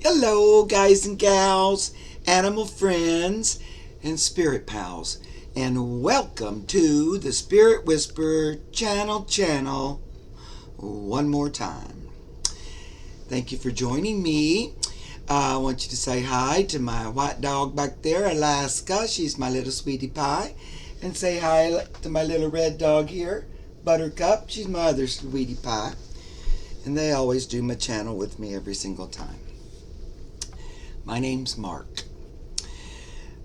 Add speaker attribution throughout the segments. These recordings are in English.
Speaker 1: Hello, guys and gals, animal friends, and spirit pals, and welcome to the Spirit Whisperer channel one more time. Thank you for joining me. I want you to say hi to my white dog back there, Alaska. She's my little sweetie pie. And say hi to my little red dog here, Buttercup. She's my other sweetie pie. And they always do my channel with me every single time. My name's Mark.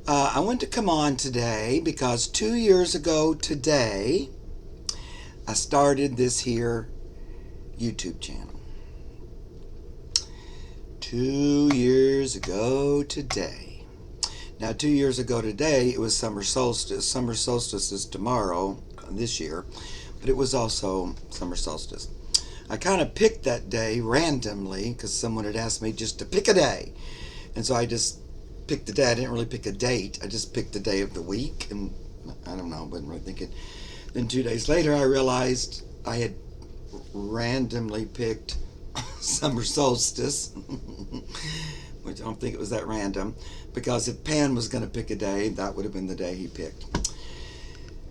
Speaker 1: I wanted to come on today because 2 years ago today, I started this here YouTube channel. 2 years ago today. Now, 2 years ago today, it was summer solstice. Summer solstice is tomorrow, this year, but it was also summer solstice. I kind of picked that day randomly because someone had asked me just to pick a day. And so I just picked a day. I didn't really pick a date. I just picked the day of the week. And I don't know, I wasn't really thinking. Then 2 days later, I realized I had randomly picked summer solstice, which I don't think it was that random, because if Pan was going to pick a day, that would have been the day he picked.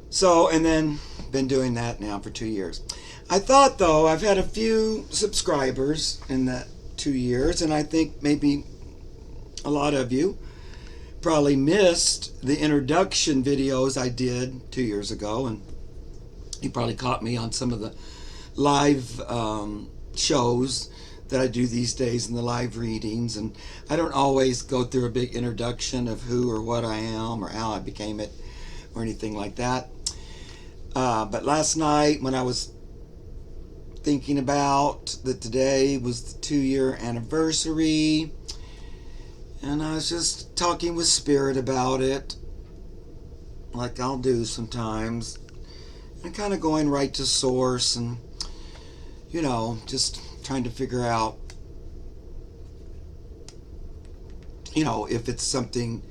Speaker 1: So, and then been doing that now for 2 years. I thought, though, I've had a few subscribers in that 2 years, and I think maybe a lot of you probably missed the introduction videos I did 2 years ago, and you probably caught me on some of the live shows that I do these days in the live readings, and I don't always go through a big introduction of who or what I am or how I became it or anything like that. But last night when I was thinking about that today was the 2-year anniversary, and I was just talking with Spirit about it, like I'll do sometimes, and kind of going right to source and, you know, just trying to figure out, you know, if it's something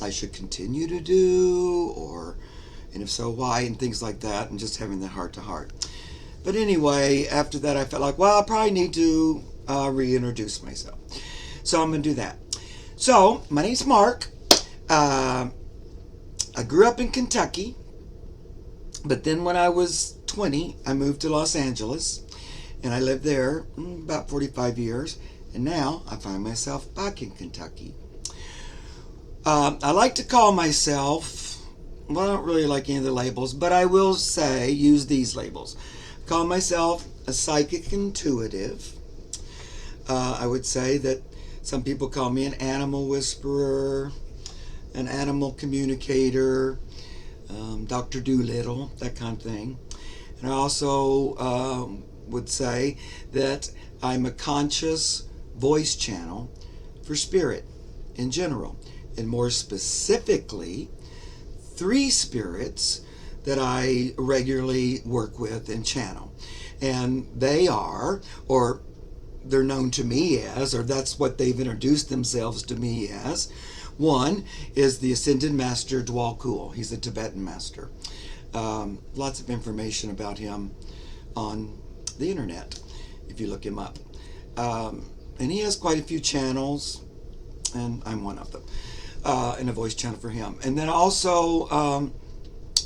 Speaker 1: I should continue to do, or, and if so, why, and things like that, and just having that heart-to-heart. But anyway, after that, I felt like, well, I probably need to reintroduce myself. So I'm going to do that. So, my name's Mark. I grew up in Kentucky, but then when I was 20, I moved to Los Angeles, and I lived there about 45 years, and now I find myself back in Kentucky. I like to call myself, well, I don't really like any of the labels, but I will say, use these labels. I call myself a psychic intuitive. I would say that some people call me an animal whisperer, an animal communicator, Dr. Doolittle, that kind of thing. And I also would say that I'm a conscious voice channel for spirit in general. And more specifically, 3 spirits that I regularly work with and channel. And they are, or they're known to me as, or that's what they've introduced themselves to me as. One is the Ascended Master Djwhal Khul. He's a Tibetan master. Lots of information about him on the internet, if you look him up. And he has quite a few channels, and I'm one of them, and a voice channel for him. And then also,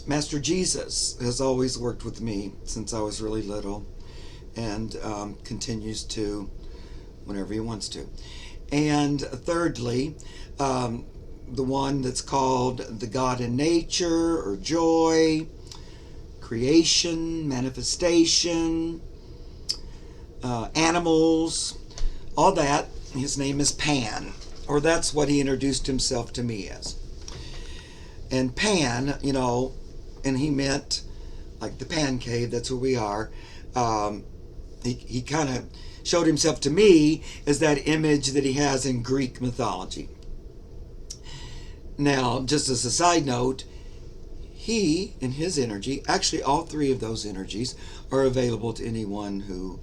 Speaker 1: Master Jesus has always worked with me since I was really little, and continues to whenever he wants to. And thirdly, the one that's called the God in Nature, or Joy, Creation, Manifestation, Animals, all that. His name is Pan, or that's what he introduced himself to me as. And Pan, you know, and he meant like the Pan Cave, that's where we are. He kind of showed himself to me as that image that he has in Greek mythology. Now, just as a side note, he and his energy, actually all 3 of those energies, are available to anyone who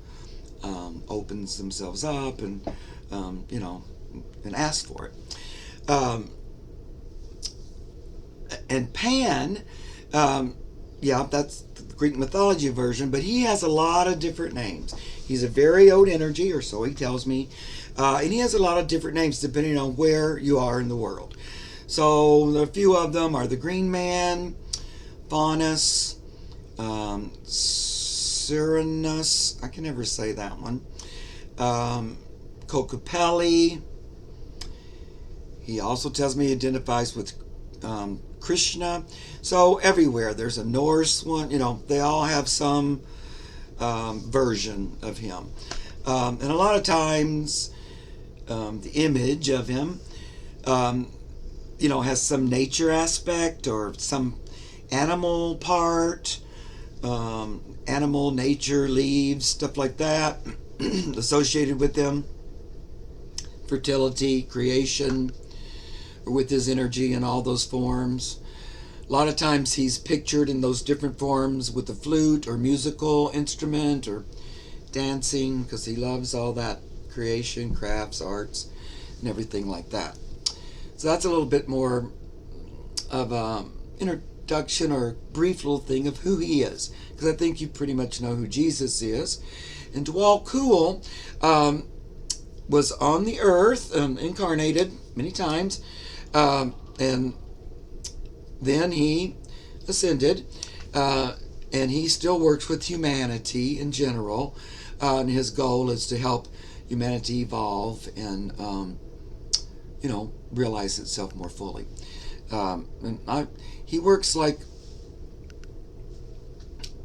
Speaker 1: opens themselves up and, you know, and asks for it. And Pan, yeah, that's the Greek mythology version, but he has a lot of different names. He's a very old energy, or so he tells me. And he has a lot of different names depending on where you are in the world. So a few of them are the Green Man, Faunus, Cyranus, I can never say that one, Kokopelli. He also tells me he identifies with Krishna. So everywhere there's a Norse one, they all have some version of him. And a lot of times the image of him, has some nature aspect or some animal part, animal, nature, leaves, stuff like that associated with them. Fertility, creation, or with his energy in all those forms. A lot of times he's pictured in those different forms with a flute or musical instrument or dancing, because he loves all that creation, crafts, arts, and everything like that. So that's a little bit more of an introduction or brief little thing of who he is, because I think you pretty much know who Jesus is. And Djwhal Khul was on the earth, incarnated many times, and then he ascended, and he still works with humanity in general, and his goal is to help humanity evolve and realize itself more fully. He works like,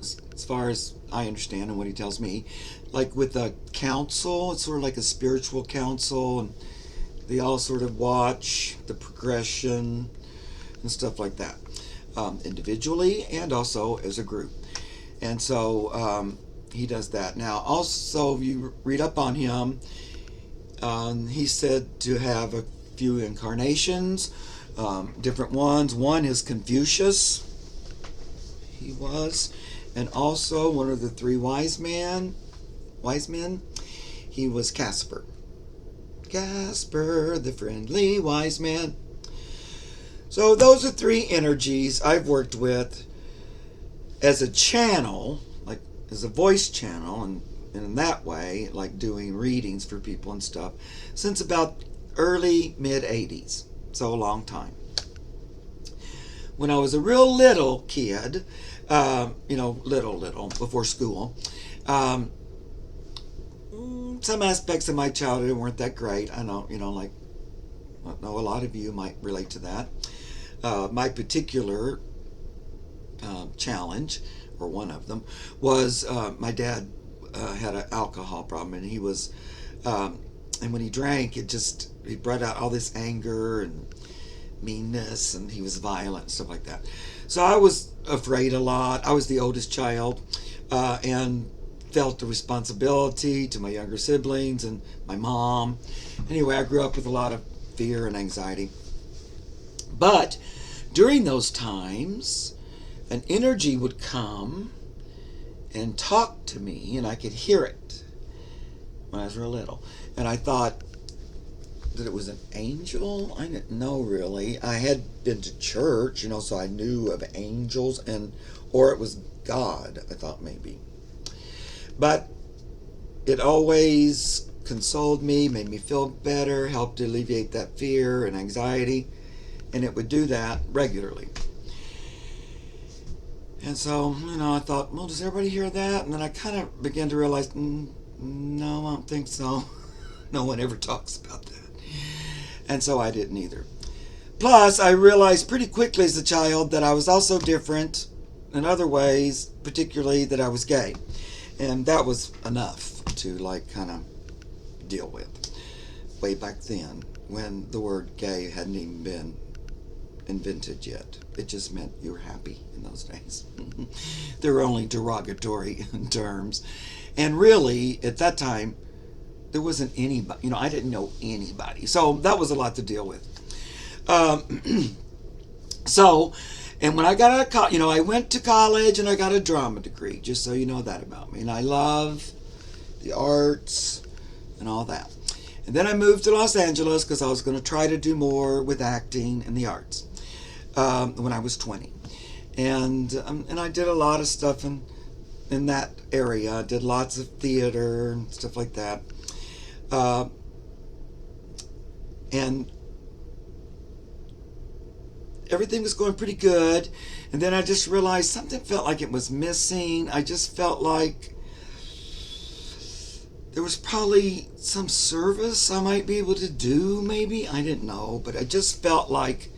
Speaker 1: as far as I understand and what he tells me, like with a council. It's sort of like a spiritual council, and they all sort of watch the progression and stuff like that, individually and also as a group. And so he does that. Now, also, if you read up on him, he's said to have a few incarnations, different ones. One is Confucius, he was, and also one of the three wise men, he was Casper, the friendly wise man. So those are three energies I've worked with as a channel, like as a voice channel, and in that way, like doing readings for people and stuff, since about early mid-80s, so a long time. When I was a real little kid, little before school, some aspects of my childhood weren't that great. I know, I know a lot of you might relate to that. My particular challenge, or one of them, was my dad had an alcohol problem, and he was, and when he drank, he brought out all this anger and meanness, and he was violent and stuff like that. So I was afraid a lot. I was the oldest child, and felt the responsibility to my younger siblings and my mom. Anyway, I grew up with a lot of fear and anxiety. But during those times, an energy would come and talk to me, and I could hear it when I was real little. And I thought that it was an angel. I didn't know, really. I had been to church, so I knew of angels, or it was God, I thought maybe. But it always consoled me, made me feel better, helped alleviate that fear and anxiety, and it would do that regularly. And so, I thought, well, does everybody hear that? And then I kind of began to realize, no, I don't think so. No one ever talks about that. And so I didn't either. Plus, I realized pretty quickly as a child that I was also different in other ways, particularly that I was gay. And that was enough to kind of deal with. Way back then, when the word gay hadn't even been invented yet. It just meant you were happy in those days. There were only derogatory terms. And really, at that time, there wasn't anybody, I didn't know anybody. So that was a lot to deal with. And when I got out of college, I went to college and I got a drama degree, just so you know that about me. And I love the arts and all that. And then I moved to Los Angeles because I was going to try to do more with acting and the arts when I was 20. And I did a lot of stuff in in that area. I did lots of theater and stuff like that. Uh, and everything was going pretty good. And then I just realized something felt like it was missing. I just felt like there was probably some service I might be able to do, maybe. I didn't know. But I just felt like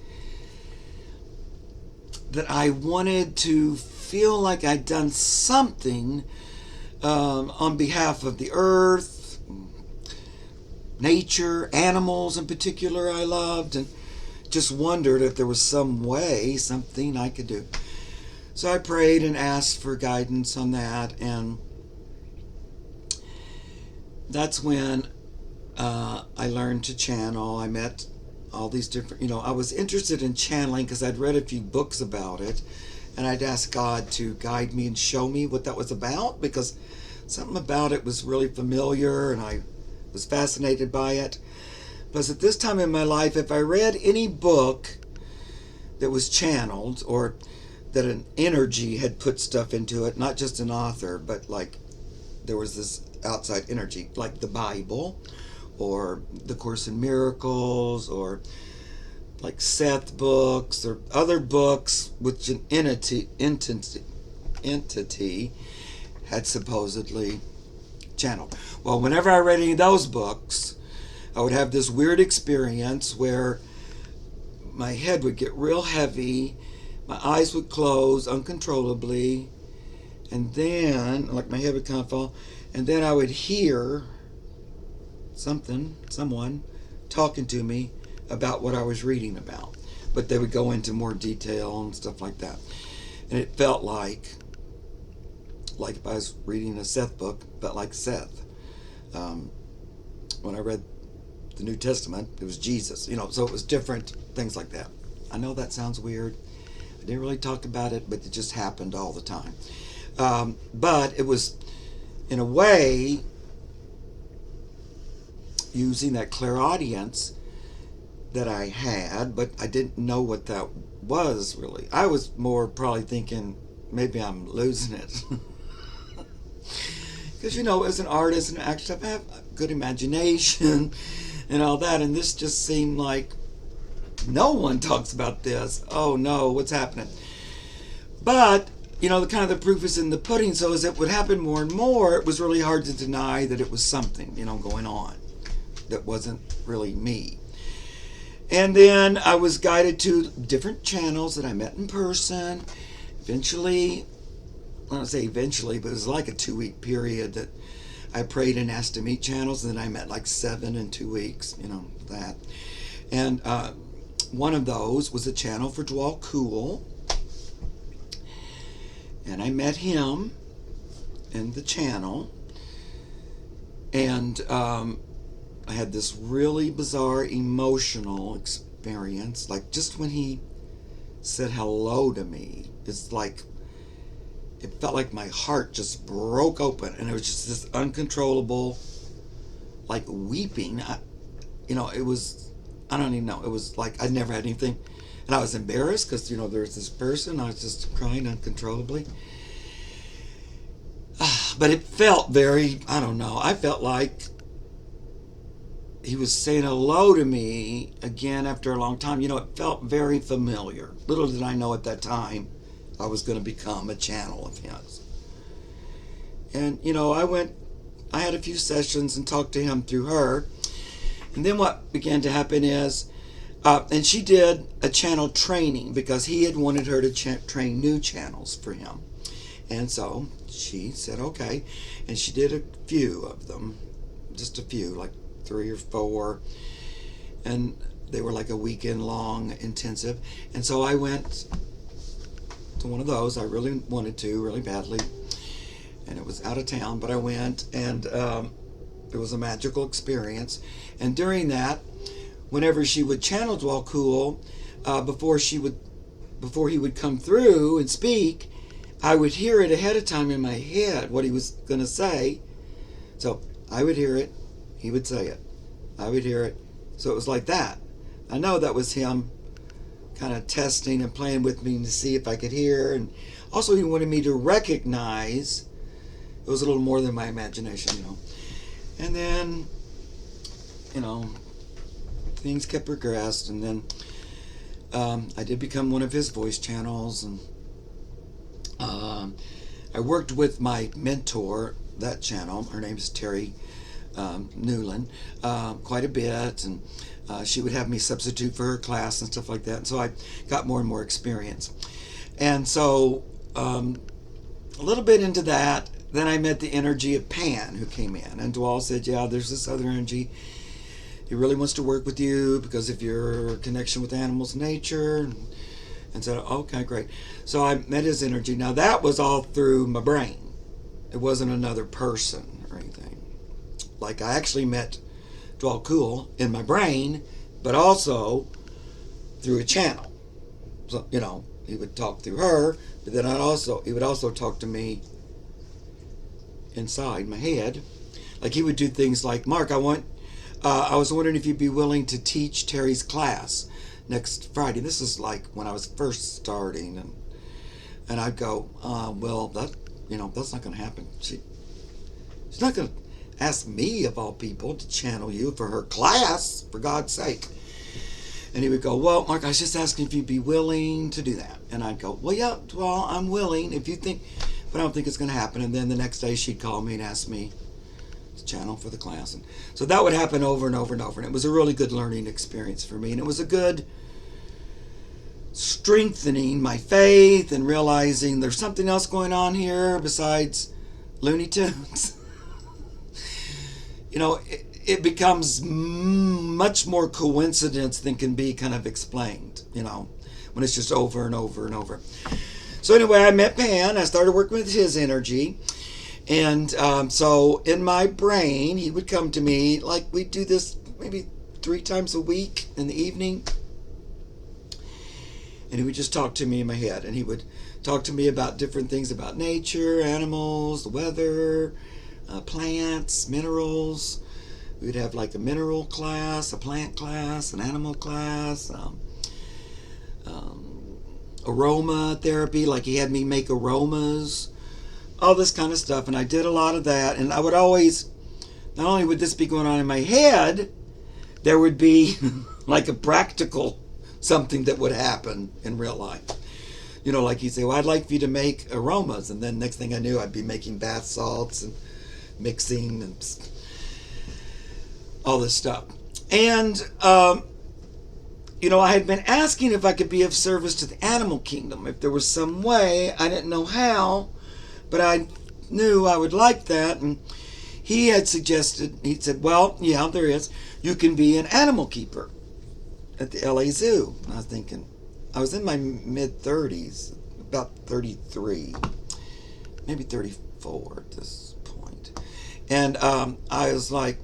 Speaker 1: that I wanted to feel like I'd done something on behalf of the earth, nature, animals in particular I loved, and just wondered if there was some way, something I could do. So I prayed and asked for guidance on that, and that's when I learned to channel. I met all these different, I was interested in channeling because I'd read a few books about it, and I'd asked God to guide me and show me what that was about, because something about it was really familiar and I was fascinated by it. Because at this time in my life, if I read any book that was channeled, or that an energy had put stuff into it, not just an author, but like there was this outside energy, like the Bible or the Course in Miracles, or like Seth books or other books which an entity had supposedly channeled. Well, whenever I read any of those books, I would have this weird experience where my head would get real heavy, my eyes would close uncontrollably, and then, like, my head would kind of fall, and then I would hear someone talking to me about what I was reading about. But they would go into more detail and stuff like that. And it felt like if I was reading a Seth book, felt like Seth. When I read the New Testament, it was Jesus, so it was different, things like that. I know that sounds weird. I didn't really talk about it, but it just happened all the time. But it was, in a way, using that clairaudience that I had, but I didn't know what that was really. I was more probably thinking maybe I'm losing it. Because, as an artist and actor, I have a good imagination and all that, and this just seemed like no one talks about this. Oh no, what's happening? But, the proof is in the pudding, so as it would happen more and more, it was really hard to deny that it was something, going on that wasn't really me. And then I was guided to different channels that I met in person. Eventually, I don't say eventually, but it was like a 2-week period that I prayed and asked to meet channels, and then I met like 7 in 2 weeks, that. And one of those was a channel for Djwhal Khul, and I met him in the channel, and I had this really bizarre emotional experience, like just when he said hello to me, it's like it felt like my heart just broke open, and it was just this uncontrollable, like, weeping. It was, I don't even know, it was like I'd never had anything, and I was embarrassed because there's this person. I was just crying uncontrollably. But it felt very, I don't know, I felt like he was saying hello to me again after a long time. It felt very familiar. Little did I know at that time I was going to become a channel of his. And, I had a few sessions and talked to him through her. And then what began to happen is, and she did a channel training because he had wanted her to train new channels for him. And so she said, okay. And she did a few of them, just a few, like 3 or 4. And they were like a weekend long intensive. And so I went to one of those. I really wanted to, really badly. And it was out of town, but I went, and it was a magical experience. And during that, whenever she would channel Djwhal Khul, before he would come through and speak, I would hear it ahead of time in my head, what he was going to say. So I would hear it, he would say it. I would hear it. So it was like that. I know that was him kind of testing and playing with me to see if I could hear. And also he wanted me to recognize It was a little more than my imagination, And then, things kept progressed, and then I did become one of his voice channels, and I worked with my mentor, that channel. Her name is Terry Newland, quite a bit, and she would have me substitute for her class and stuff like that. And so I got more and more experience. And so a little bit into that, then I met the energy of Pan, who came in. And Djwhal said, yeah, there's this other energy. He really wants to work with you because of your connection with animals and nature. And said, okay, great. So I met his energy. Now, that was all through my brain. It wasn't another person or anything. Like, I actually met Djwhal Khul in my brain, but also through a channel. So, he would talk through her, but then he would also talk to me inside my head. Like, he would do things like, Mark, I was wondering if you'd be willing to teach Terry's class next Friday. This is like when I was first starting, and I'd go, well, that's not going to happen. She's not going to ask me, of all people, to channel you for her class, for God's sake. And he would go, well, Mark, I was just asking if you'd be willing to do that. And I'd go, well, yeah, well, I'm willing if you think, but I don't think it's going to happen. And then the next day she'd call me and ask me to channel for the class. And so that would happen over and over and over. And it was a really good learning experience for me. And it was a good strengthening my faith and realizing there's something else going on here besides Looney Tunes. It becomes much more coincidence than can be kind of explained, when it's just over and over and over. So anyway, I met Pan. I started working with his energy. And so in my brain, he would come to me, like we'd do this maybe 3 times a week in the evening. And he would just talk to me in my head. And he would talk to me about different things about nature, animals, the weather, plants, minerals. We would have like a mineral class, a plant class, an animal class, aroma therapy, like he had me make aromas, all this kind of stuff. And I did a lot of that. And I would always, not only would this be going on in my head, there would be like a practical something that would happen in real life. Like he'd say, well, I'd like for you to make aromas. And then next thing I knew, I'd be making bath salts and mixing and all this stuff. And, I had been asking if I could be of service to the animal kingdom. If there was some way, I didn't know how, but I knew I would like that. And he had suggested, he said, well, yeah, there is. You can be an animal keeper at the LA Zoo. And I was thinking, I was in my mid-30s, about 33, maybe 34 at this point. And I was like,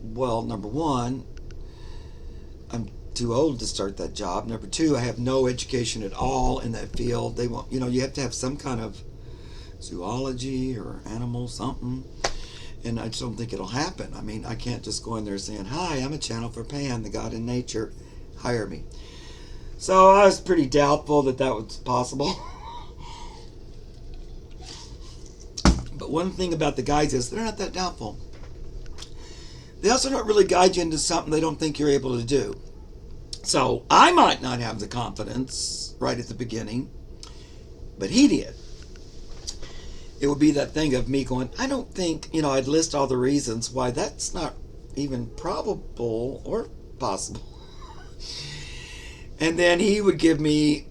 Speaker 1: well, number one, I'm too old to start that job. Number two, I have no education at all in that field. They want, you have to have some kind of zoology or animal something. And I just don't think it'll happen. I mean, I can't just go in there saying, hi, I'm a channel for Pan, the God in nature. Hire me. So I was pretty doubtful that was possible. But one thing about the guides is they're not that doubtful. They also don't really guide you into something they don't think you're able to do. So I might not have the confidence right at the beginning, but he did. It would be that thing of me going, I don't think, I'd list all the reasons why that's not even probable or possible. And then he would give me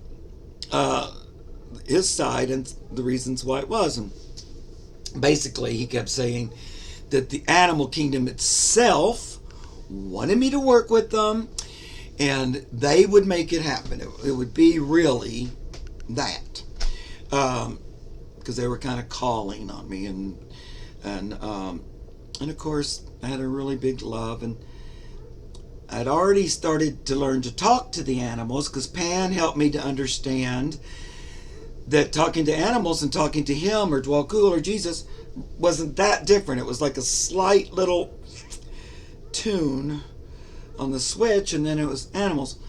Speaker 1: his side and the reasons why it was. And basically, he kept saying that the animal kingdom itself wanted me to work with them, and they would make it happen. It would be really that. Because they were kind of calling on me. And of course, I had a really big love, and I'd already started to learn to talk to the animals because Pan helped me to understand that talking to animals and talking to him or Djwhal Khul or Jesus wasn't that different. It was like a slight little tune on the switch, and then it was animals.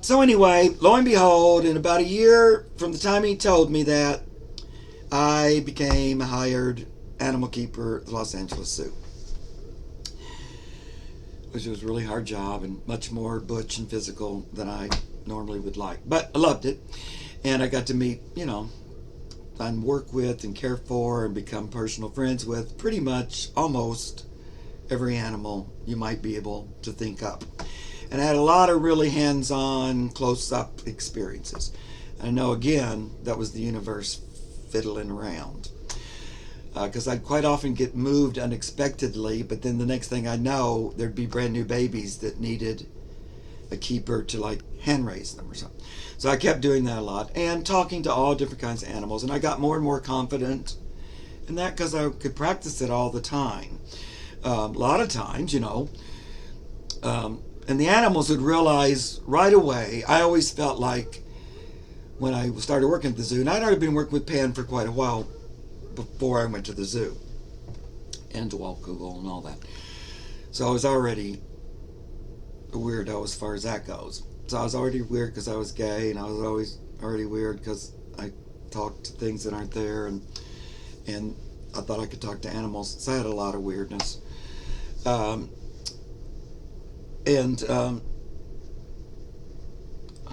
Speaker 1: So anyway, lo and behold, in about a year from the time he told me that, I became a hired animal keeper at the Los Angeles Zoo, which was a really hard job and much more butch and physical than I normally would like. But I loved it, and I got to meet, and work with and care for and become personal friends with pretty much almost every animal you might be able to think up. And I had a lot of really hands-on, close-up experiences. And I know, again, that was the universe fiddling around. Because I'd quite often get moved unexpectedly, but then the next thing I know, there'd be brand new babies that needed a keeper to like hand raise them or something. So I kept doing that a lot and talking to all different kinds of animals, and I got more and more confident in that because I could practice it all the time. A lot of times, and the animals would realize right away. I always felt like when I started working at the zoo, and I'd already been working with Pan for quite a while before I went to the zoo, and Djwhal Khul and all that. So I was already a weirdo as far as that goes. So I was already weird because I was gay, and I was always already weird because I talked to things that aren't there, and I thought I could talk to animals. So I had a lot of weirdness. I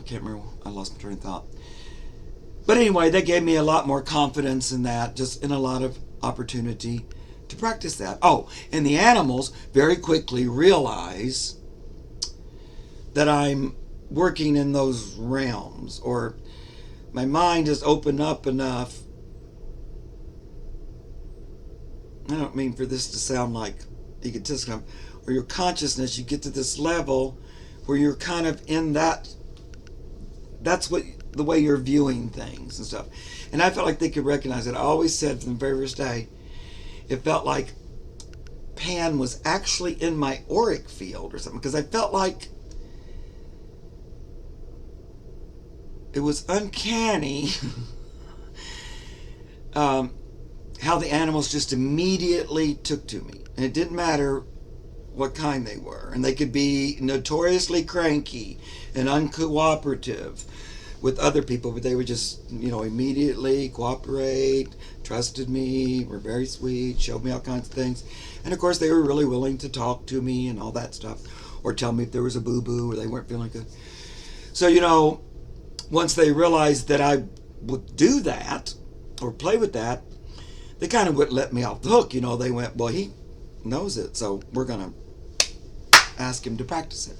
Speaker 1: can't remember. I lost my train of thought. But anyway, they gave me a lot more confidence in that, just in a lot of opportunity to practice that. Oh, and the animals very quickly realize that I'm working in those realms, or my mind is opened up enough. I don't mean for this to sound like egotistical, or your consciousness, you get to this level where you're kind of in that's what the way you're viewing things and stuff. And I felt like they could recognize it. I always said from the very first day, it felt like Pan was actually in my auric field or something, because I felt like it was uncanny how the animals just immediately took to me. And it didn't matter what kind they were. And they could be notoriously cranky and uncooperative with other people, but they would just, immediately cooperate, trusted me, were very sweet, showed me all kinds of things. And of course, they were really willing to talk to me and all that stuff, or tell me if there was a boo-boo or they weren't feeling good. So, once they realized that I would do that or play with that, they kind of wouldn't let me off the hook. They went, well, he knows it, so we're going to ask him to practice it.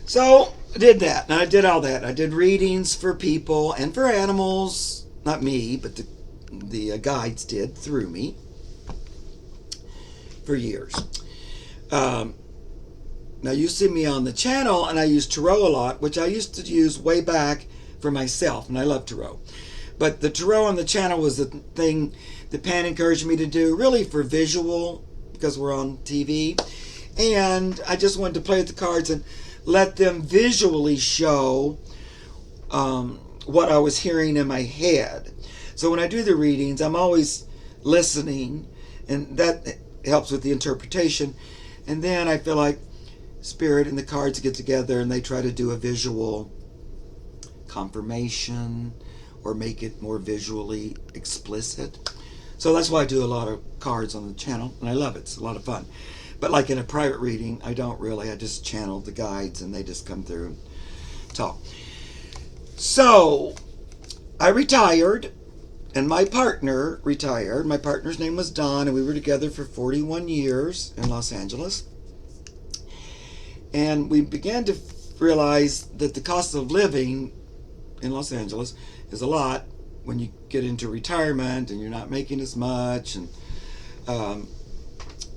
Speaker 1: So I did that, and I did all that. I did readings for people and for animals, not me, but the guides did through me for years. Now you see me on the channel, and I use tarot a lot, which I used to use way back for myself, and I love tarot. But the tarot on the channel was the thing that Pan encouraged me to do, really for visual, because we're on TV. And I just wanted to play with the cards and let them visually show what I was hearing in my head. So when I do the readings, I'm always listening, and that helps with the interpretation. And then I feel like Spirit and the cards get together and they try to do a visual confirmation or make it more visually explicit. So that's why I do a lot of cards on the channel, and I love it. It's a lot of fun. But like in a private reading, I don't really. I just channel the guides and they just come through and talk. So I retired, and my partner retired. My partner's name was Don, and we were together for 41 years in Los Angeles. And we began to realize that the cost of living in Los Angeles is a lot when you get into retirement and you're not making as much, and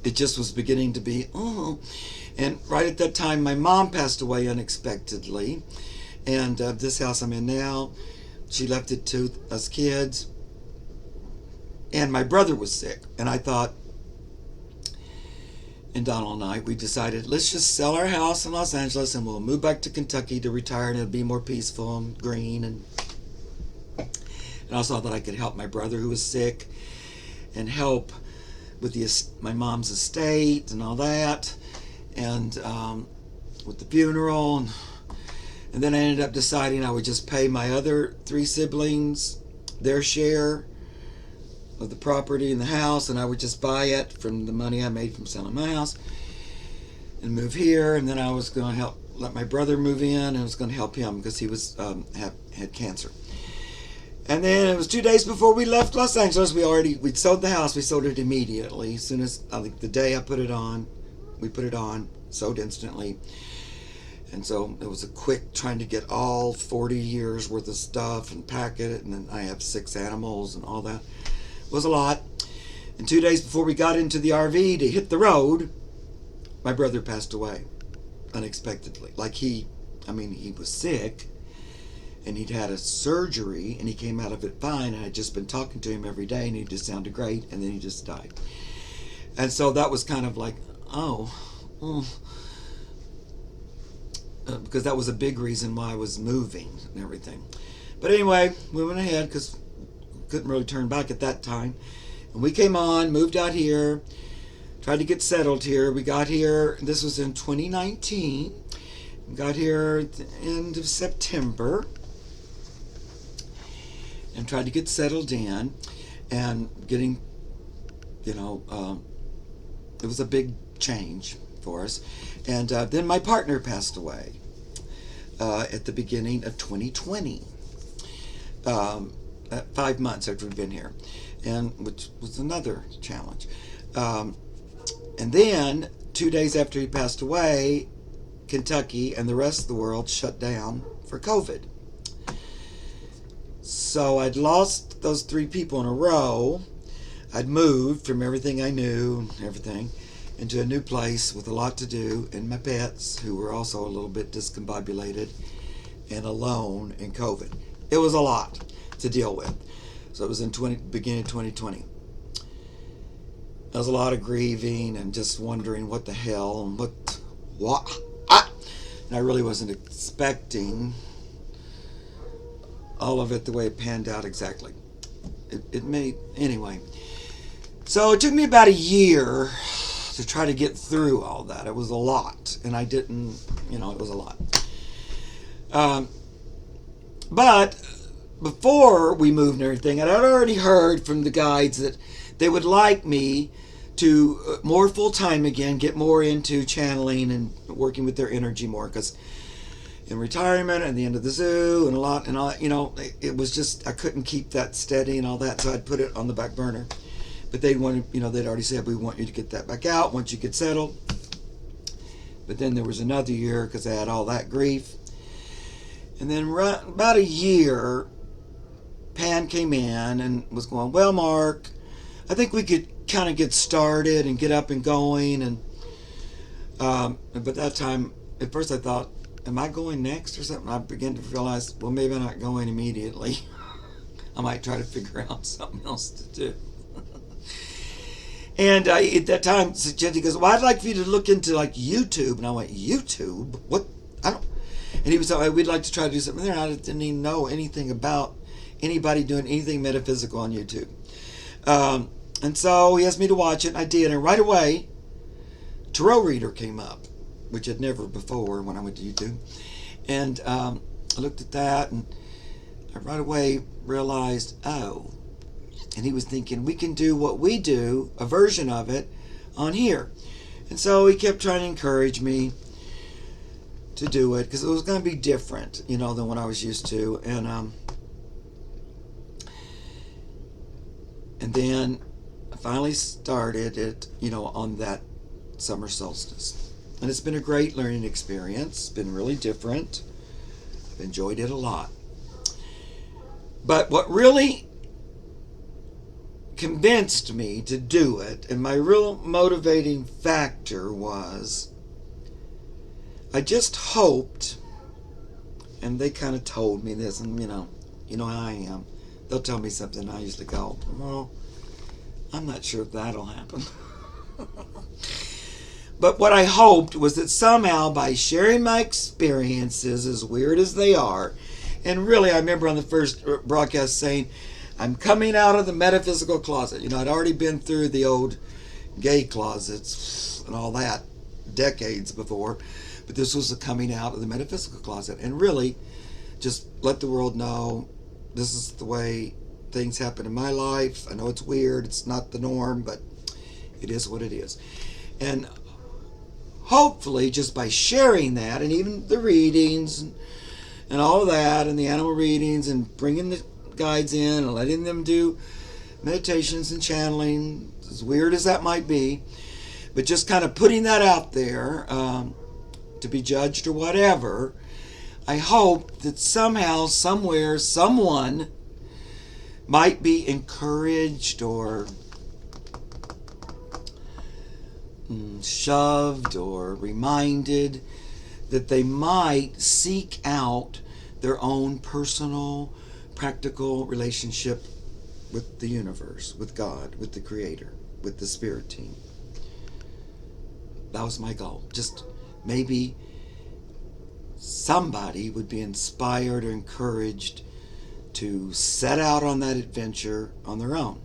Speaker 1: it just was beginning to be, And right at that time, my mom passed away unexpectedly, and this house I'm in now, she left it to us kids, and my brother was sick, and I thought, and Donald and I, we decided, let's just sell our house in Los Angeles and we'll move back to Kentucky to retire, and it'll be more peaceful and green. And I also thought I could help my brother who was sick and help with my mom's estate and all that, and with the funeral. And then I ended up deciding I would just pay my other 3 siblings their share of the property in the house, and I would just buy it from the money I made from selling my house and move here. And then I was going to help let my brother move in, and I was going to help him because he was had cancer. And then it was 2 days before we left Los Angeles. We'd sold the house. We sold it immediately. As soon as, I think the day I put it on, we put it on, sold instantly. And so it was a quick trying to get all 40 years worth of stuff and pack it. And then I have 6 animals and all that. It was a lot. And 2 days before we got into the RV to hit the road, my brother passed away unexpectedly. He was sick, and he'd had a surgery, and he came out of it fine, and I'd just been talking to him every day, and he just sounded great, and then he just died. And so that was kind of like, because that was a big reason why I was moving and everything. But anyway, we went ahead because couldn't really turn back at that time. And we came on, moved out here, tried to get settled here. We got here, this was in 2019. We got here at the end of September and tried to get settled in and getting, it was a big change for us. And then my partner passed away at the beginning of 2020, 5 months after we'd been here, and which was another challenge. And then 2 days after he passed away, Kentucky and the rest of the world shut down for COVID. So I'd lost those 3 people in a row. I'd moved from everything I knew, everything, into a new place with a lot to do, and my pets, who were also a little bit discombobulated and alone in COVID. It was a lot to deal with. So it was in beginning of 2020. There was a lot of grieving and just wondering what the hell and what. And I really wasn't expecting all of it the way it panned out exactly. Anyway. So it took me about a year to try to get through all that. It was a lot, and I didn't, it was a lot. But before we moved and everything, I'd already heard from the guides that they would like me to more full-time again, get more into channeling and working with their energy more, because in retirement and the end of the zoo and all, it was just, I couldn't keep that steady and all that, so I'd put it on the back burner. But they'd already said, we want you to get that back out once you get settled. But then there was another year because I had all that grief. And then about a year, Pan came in and was going, well, Mark, I think we could kind of get started and get up and going. And but that time, at first I thought, am I going next or something? I began to realize, well, maybe I'm not going immediately. I might try to figure out something else to do. And at that time, Jenny goes, well, I'd like for you to look into YouTube. And I went, YouTube? What? I don't. And he was like, we'd like to try to do something there. And I didn't even know anything about anybody doing anything metaphysical on YouTube. And so he asked me to watch it, and I did. And right away, Tarot Reader came up, which had never before when I went to YouTube. And I looked at that, and I right away realized, and he was thinking, we can do what we do, a version of it, on here. And so he kept trying to encourage me to do it, because it was going to be different, than what I was used to. And then I finally started it, on that summer solstice. And it's been a great learning experience. It's been really different. I've enjoyed it a lot. But what really convinced me to do it, and my real motivating factor was, I just hoped, and they kind of told me this, and how I am. They'll tell me something, I usually go, well, I'm not sure if that'll happen. But what I hoped was that somehow by sharing my experiences, as weird as they are, and really I remember on the first broadcast saying, I'm coming out of the metaphysical closet. I'd already been through the old gay closets and all that decades before, but this was the coming out of the metaphysical closet, and really just let the world know this is the way things happen in my life. I know it's weird. It's not the norm, but it is what it is. And hopefully, just by sharing that, and even the readings and all that, and the animal readings, and bringing the guides in and letting them do meditations and channeling, as weird as that might be, but just kind of putting that out there to be judged or whatever, I hope that somehow, somewhere, someone might be encouraged or shoved or reminded that they might seek out their own personal, practical relationship with the universe, with God, with the Creator, with the Spirit team. That was my goal. Just maybe somebody would be inspired or encouraged to set out on that adventure on their own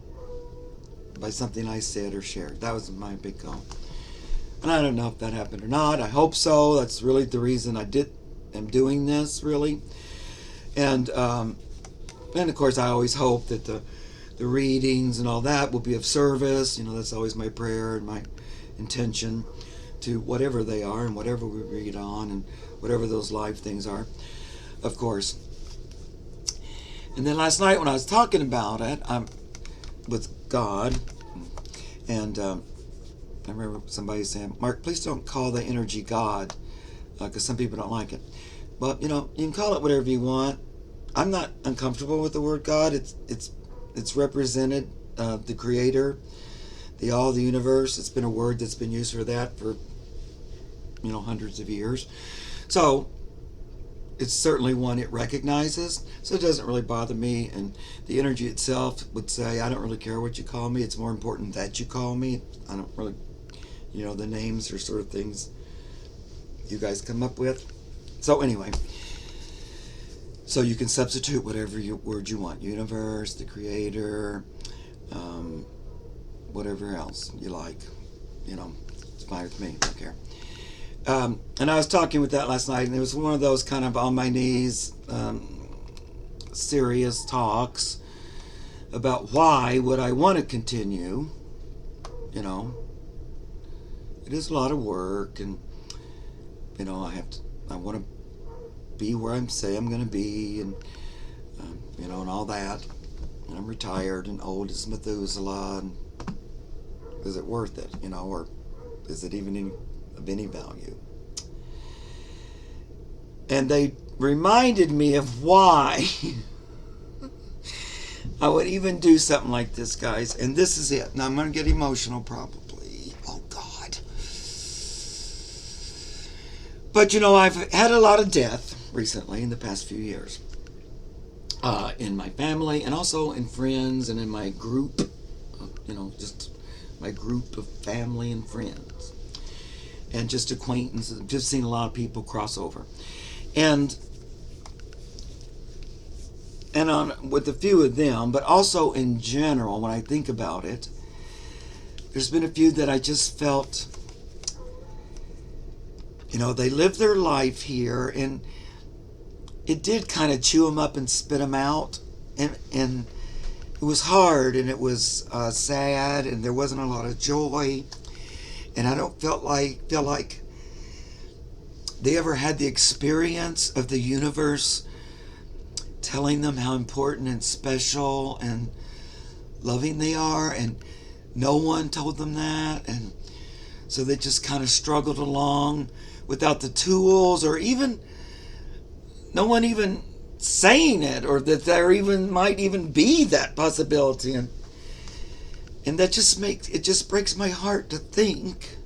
Speaker 1: by something I said or shared. That was my big goal. And I don't know if that happened or not. I hope so. That's really the reason am doing this, really. And of course, I always hope that the readings and all that will be of service. That's always my prayer and my intention to whatever they are and whatever we read on and whatever those live things are, of course. And then last night when I was talking about it with God, and I remember somebody saying, Mark, please don't call the energy God, because some people don't like it. But, you can call it whatever you want. I'm not uncomfortable with the word God. It's represented the Creator, the all, the universe. It's been a word that's been used for that for, hundreds of years. So it's certainly one it recognizes, so it doesn't really bother me. And the energy itself would say, I don't really care what you call me. It's more important that you call me. I don't really, the names are sort of things you guys come up with. So anyway, so you can substitute whatever word you want. Universe, the Creator, whatever else you like. It's fine with me. I don't care. And I was talking with that last night, and it was one of those kind of on my knees, serious talks about why would I want to continue. It is a lot of work, and I want to be where I say I'm going to be, and and all that. And I'm retired and old as Methuselah. And is it worth it? Or is it even of any value? And they reminded me of why I would even do something like this, guys. And this is it. Now I'm going to get emotional probably. Oh, God. But, I've had a lot of death recently in the past few years. In my family and also in friends and in my group. Just my group of family and friends. And just acquaintances. I've just seen a lot of people cross over. And on with a few of them, but also in general, when I think about it, there's been a few that I just felt, they lived their life here, and it did kind of chew them up and spit them out, and it was hard, and it was sad, and there wasn't a lot of joy, and I don't feel like they ever had the experience of the universe telling them how important and special and loving they are, and no one told them that, and so they just kind of struggled along without the tools, or even no one even saying it, or that there even might even be that possibility, and that just breaks my heart to think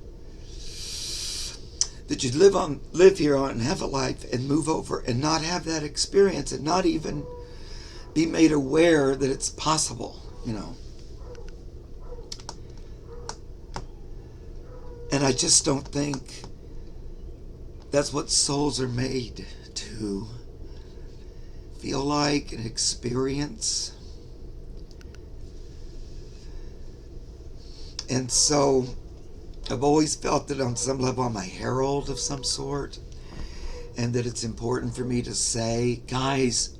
Speaker 1: that you live here on and have a life and move over and not have that experience and not even be made aware that it's possible, And I just don't think that's what souls are made to feel like and experience. And so I've always felt that on some level I'm a herald of some sort, and that it's important for me to say, guys,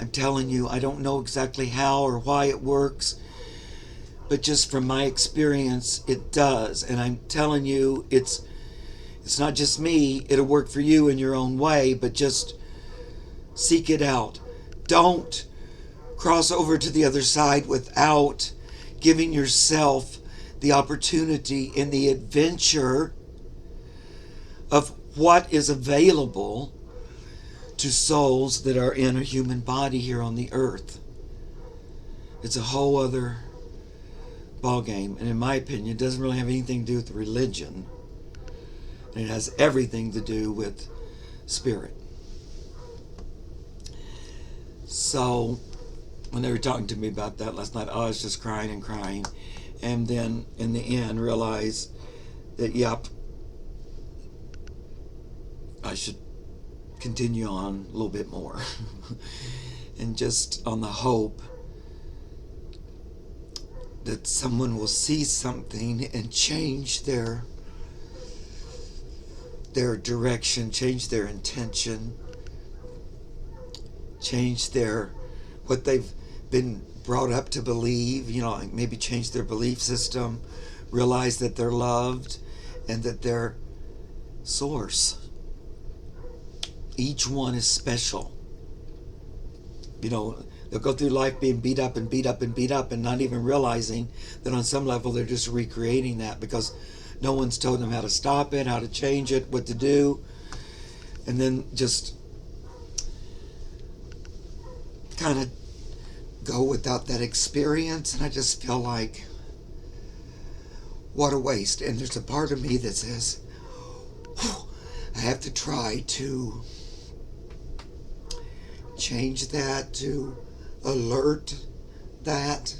Speaker 1: I'm telling you, I don't know exactly how or why it works, but just from my experience, it does. And I'm telling you, it's not just me. It'll work for you in your own way, but just seek it out. Don't cross over to the other side without giving yourself the opportunity and the adventure of what is available to souls that are in a human body here on the earth. It's a whole other ballgame, and in my opinion, it doesn't really have anything to do with religion. It has everything to do with spirit. So when they were talking to me about that last night, I was just crying and crying, and then in the end realized that yep, I should continue on a little bit more and just on the hope that someone will see something and change their direction, change their intention, change their what they've been brought up to believe, like maybe change their belief system, realize that they're loved and that they're source. Each one is special. They'll go through life being beat up and beat up and beat up and not even realizing that on some level they're just recreating that because no one's told them how to stop it, how to change it, what to do. And then just kind of go without that experience. And I just feel like, what a waste. And there's a part of me that says, I have to try to change that, to alert that,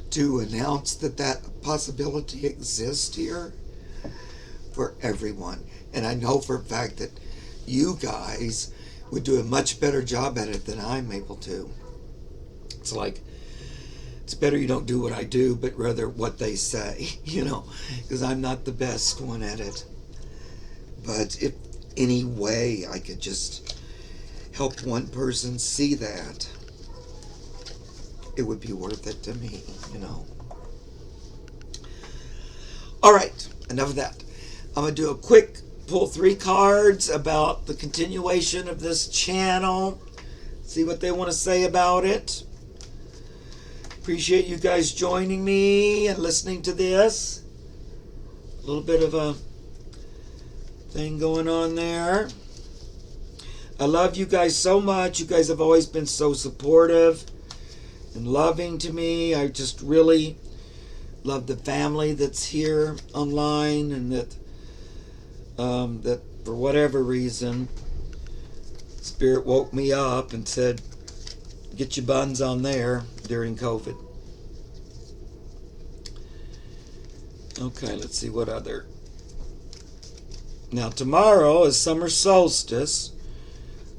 Speaker 1: to announce that possibility exists here for everyone. And I know for a fact that you guys would do a much better job at it than I'm able to. It's like, it's better you don't do what I do, but rather what they say, because I'm not the best one at it. But if any way I could just help one person see that, it would be worth it to me, All right, enough of that. I'm going to do a quick pull 3 cards about the continuation of this channel. See what they want to say about it. Appreciate you guys joining me and listening to this. A little bit of a thing going on there. I love you guys so much. You guys have always been so supportive and loving to me. I just really love the family that's here online, and that for whatever reason Spirit woke me up and said, get your buns on there during COVID. Okay, let's see what other. Now tomorrow is summer solstice,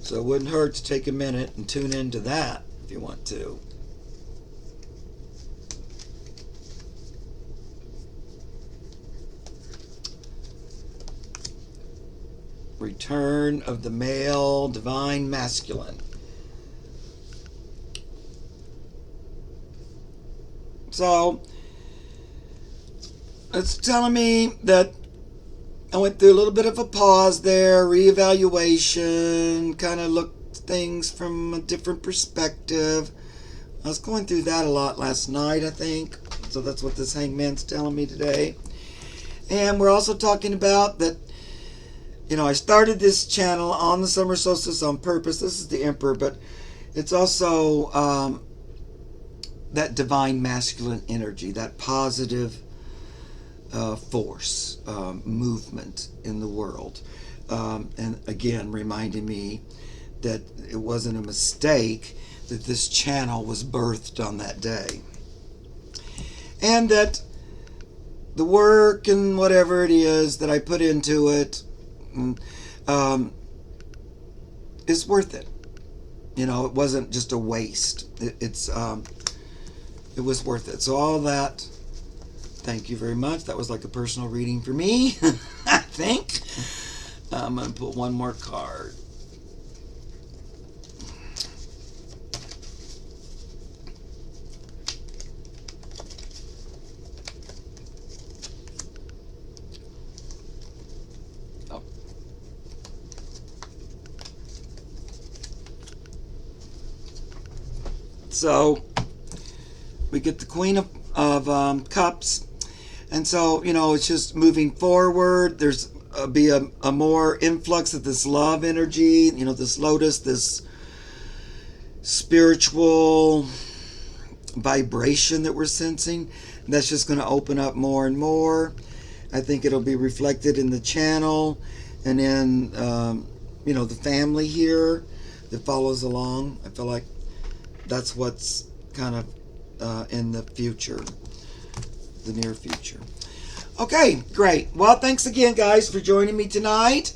Speaker 1: so it wouldn't hurt to take a minute and tune into that if you want to. Return of the male divine masculine. So it's telling me that I went through a little bit of a pause there, reevaluation, kind of looked at things from a different perspective. I was going through that a lot last night, I think. So that's what this hangman's telling me today. And we're also talking about that, I started this channel on the summer solstice on purpose. This is the Emperor, but it's also that divine masculine energy, that positive force, movement in the world. And again, reminding me that it wasn't a mistake that this channel was birthed on that day. And that the work and whatever it is that I put into it is worth it. It wasn't just a waste. It was worth it. So all that, thank you very much. That was like a personal reading for me, I think. I'm going to put one more card. Oh. So we get the Queen of Cups. And so, it's just moving forward. There's be a more influx of this love energy, this lotus, this spiritual vibration that we're sensing. And that's just going to open up more and more. I think it'll be reflected in the channel and in, the family here that follows along. I feel like that's what's kind of in the future, the near future. Okay, great. Well, thanks again, guys, for joining me tonight.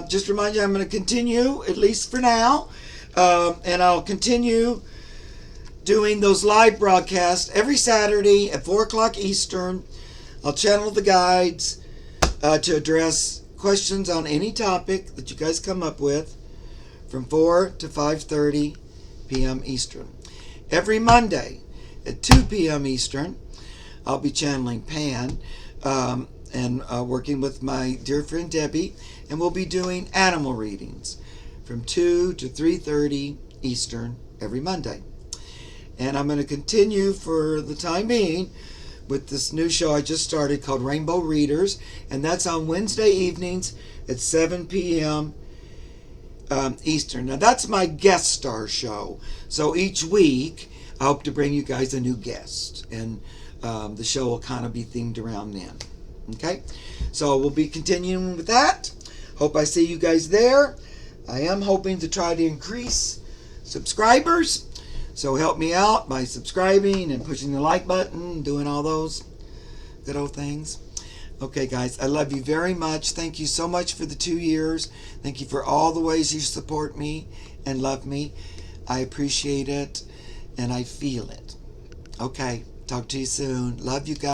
Speaker 1: Just remind you, I'm going to continue, at least for now, and I'll continue doing those live broadcasts every Saturday at 4 o'clock Eastern. I'll channel the guides to address questions on any topic that you guys come up with from 4 to 5:30 p.m. Eastern. Every Monday at 2 p.m. Eastern, I'll be channeling Pan and working with my dear friend Debbie, and we'll be doing animal readings from 2 to 3:30 Eastern every Monday. And I'm going to continue for the time being with this new show I just started called Rainbow Readers, and that's on Wednesday evenings at 7 p.m. Eastern. Now that's my guest star show. So each week I hope to bring you guys a new guest, and the show will kind of be themed around them. Okay, so we'll be continuing with that. Hope I see you guys there. I am hoping to try to increase subscribers, so help me out by subscribing and pushing the like button, doing all those good old things. Okay, guys, I love you very much. Thank you so much for the 2 years. Thank you for all the ways you support me and love me. I appreciate it, and I feel it. Okay, talk to you soon. Love you guys.